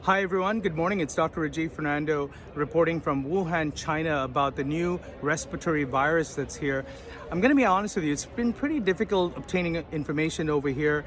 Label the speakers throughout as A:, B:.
A: Hi everyone, good morning. It's Dr. Rajeev Fernando reporting from Wuhan, China about the new respiratory virus that's here. I'm going to be honest with you, it's been pretty difficult obtaining information over here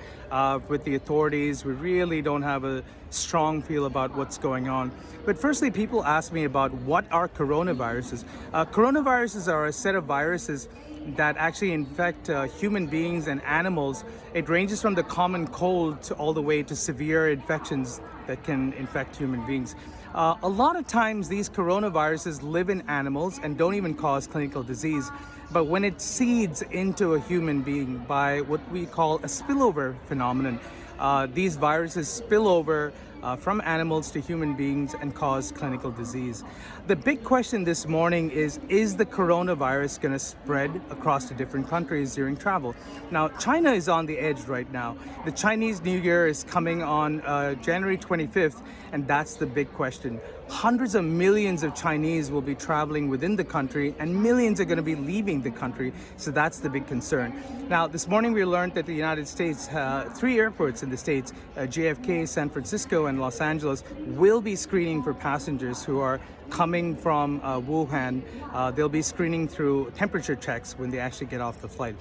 A: with the authorities. We really don't have a strong feel about what's going on. But firstly, people ask me about what are coronaviruses. Coronaviruses are a set of viruses that actually infect human beings and animals. It ranges from the common cold to all the way to severe infections that can infect human beings. A lot of times these coronaviruses live in animals and don't even cause clinical disease. But when it seeds into a human being by what we call a spillover phenomenon, these viruses spill over from animals to human beings and cause clinical disease. The big question this morning is the coronavirus going to spread across to different countries during travel? Now, China is on the edge right now. The Chinese New Year is coming on January 25th, and that's the big question. Hundreds of millions of Chinese will be traveling within the country, and millions are going to be leaving the country. So that's the big concern. Now, this morning we learned that the United States, 3 airports in the States, JFK, San Francisco, and Los Angeles, will be screening for passengers who are coming from Wuhan. They'll be screening through temperature checks when they actually get off the flight.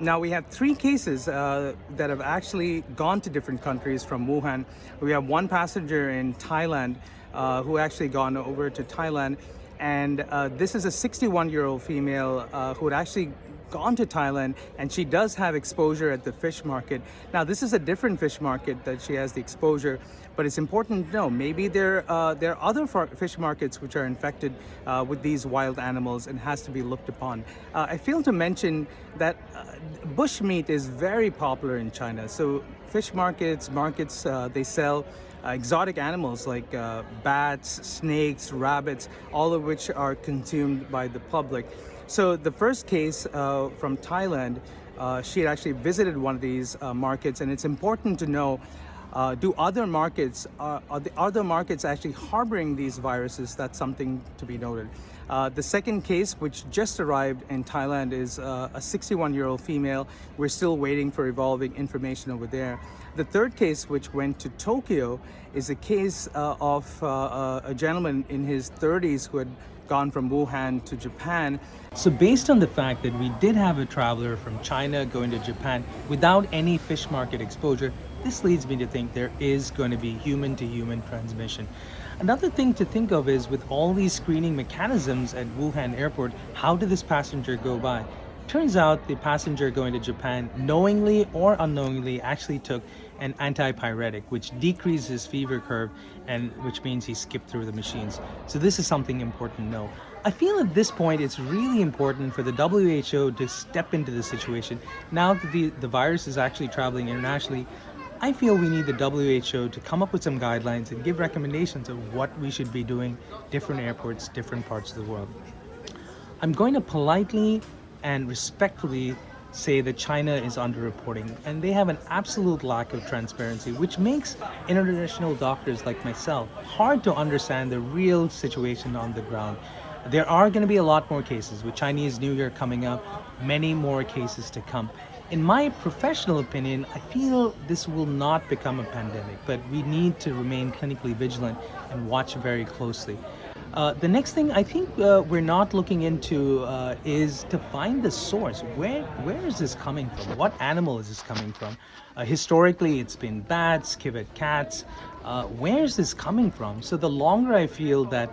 A: Now we have 3 cases that have actually gone to different countries from Wuhan. We have 1 passenger in Thailand who actually gone over to Thailand, and this is a 61-year-old female who had actually gone to Thailand, and she does have exposure at the fish market. Now this is a different fish market that she has the exposure, but it's important to know maybe there are other fish markets which are infected with these wild animals and has to be looked upon. I failed to mention that bush meat is very popular in China. So fish markets, they sell exotic animals like bats, snakes, rabbits, all of which are consumed by the public. So the first case from Thailand, she had actually visited one of these markets, and it's important to know, are the other markets actually harboring these viruses? That's something to be noted. The second case, which just arrived in Thailand, is a 61-year-old female. We're still waiting for evolving information over there. The third case, which went to Tokyo, is a case of a gentleman in his 30s who had gone from Wuhan to Japan. So based on the fact that we did have a traveler from China going to Japan without any fish market exposure, this leads me to think there is going to be human-to-human transmission. Another thing to think of is, with all these screening mechanisms at Wuhan airport, how did this passenger go by? Turns out the passenger going to Japan knowingly or unknowingly actually took an antipyretic, which decreases his fever curve, and which means he skipped through the machines. So this is something important to know. I feel at this point it's really important for the WHO to step into the situation. Now that the virus is actually traveling internationally, I feel we need the WHO to come up with some guidelines and give recommendations of what we should be doing, different airports, different parts of the world. I'm going to politely and respectfully say that China is underreporting, and they have an absolute lack of transparency, which makes international doctors like myself hard to understand the real situation on the ground. There are going to be a lot more cases with Chinese New Year coming up, many more cases to come. In my professional opinion, I feel this will not become a pandemic, but we need to remain clinically vigilant and watch very closely. The next thing I think we're not looking into is to find the source. Where is this coming from? What animal is this coming from? Historically, it's been bats, civet cats. Where is this coming from? So the longer I feel that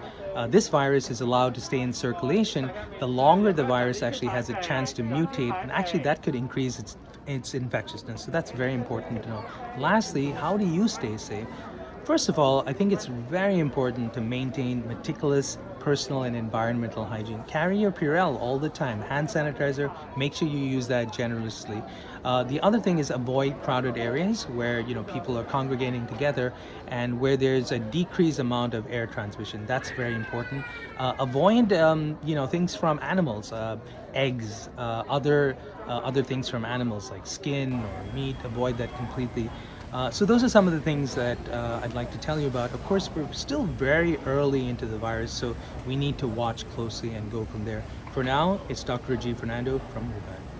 A: this virus is allowed to stay in circulation, the longer the virus actually has a chance to mutate, and actually that could increase its infectiousness. So that's very important to know. Lastly, how do you stay safe? First of all, I think it's very important to maintain meticulous personal and environmental hygiene. Carry your Purell all the time. Hand sanitizer, make sure you use that generously. The other thing is avoid crowded areas where people are congregating together and where there's a decreased amount of air transmission. That's very important. Avoid things from animals, eggs, other things from animals like skin or meat. Avoid that completely. So those are some of the things that I'd like to tell you about. Of course, we're still very early into the virus, so we need to watch closely and go from there. For now, it's Dr. Rajeev Fernando from Wuhan.